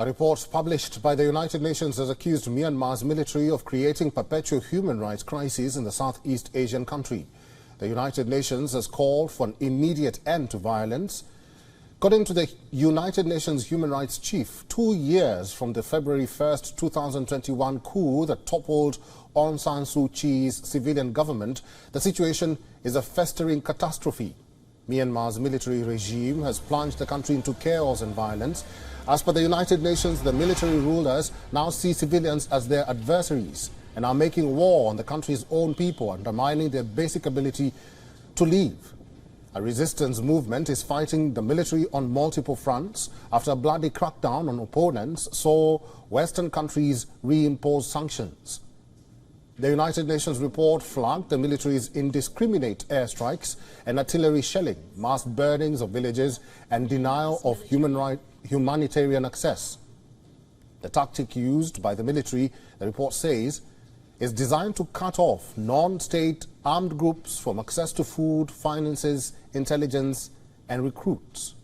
A report published by the United Nations has accused Myanmar's military of creating perpetual human rights crises in the Southeast Asian country. The United Nations has called for an immediate end to violence. According to the United Nations Human Rights Chief, 2 years from the February 1st, 2021 coup that toppled Aung San Suu Kyi's civilian government, the situation is a festering catastrophe. Myanmar's military regime has plunged the country into chaos and violence. As per the United Nations, the military rulers now see civilians as their adversaries and are making war on the country's own people, undermining their basic ability to live. A resistance movement is fighting the military on multiple fronts after a bloody crackdown on opponents saw Western countries reimpose sanctions. The United Nations report flagged the military's indiscriminate airstrikes and artillery shelling, mass burnings of villages, and denial of humanitarian access. The tactic used by the military, the report says, is designed to cut off non-state armed groups from access to food, finances, intelligence, and recruits.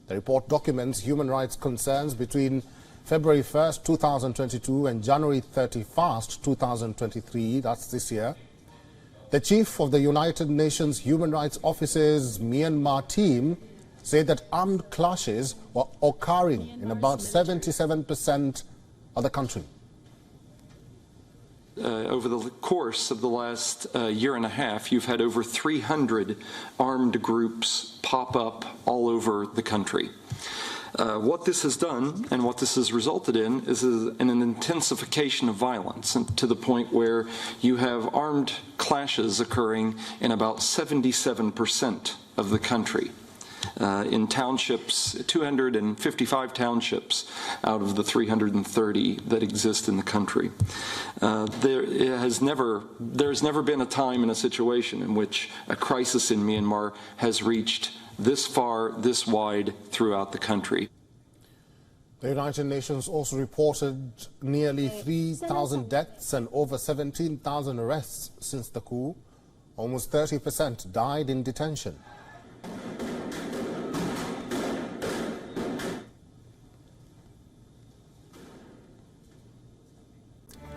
The report documents human rights concerns between February 1st, 2022 and January 31st, 2023, that's this year. The chief of the United Nations Human Rights Office's Myanmar team said that armed clashes were occurring in about 77% of the country. Over the course of the last year and a half, you've had over 300 armed groups pop up all over the country. What this has done and what this has resulted in is an intensification of violence, and to the point where you have armed clashes occurring in about 77% of the country. In townships, 255 townships out of the 330 that exist in the country. There's never been a time in a situation in which a crisis in Myanmar has reached this far, this wide throughout the country. The United Nations also reported nearly 3,000 deaths and over 17,000 arrests since the coup. Almost 30% died in detention.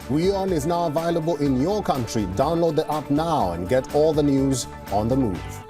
WION is now available in your country. Download the app now and get all the news on the move.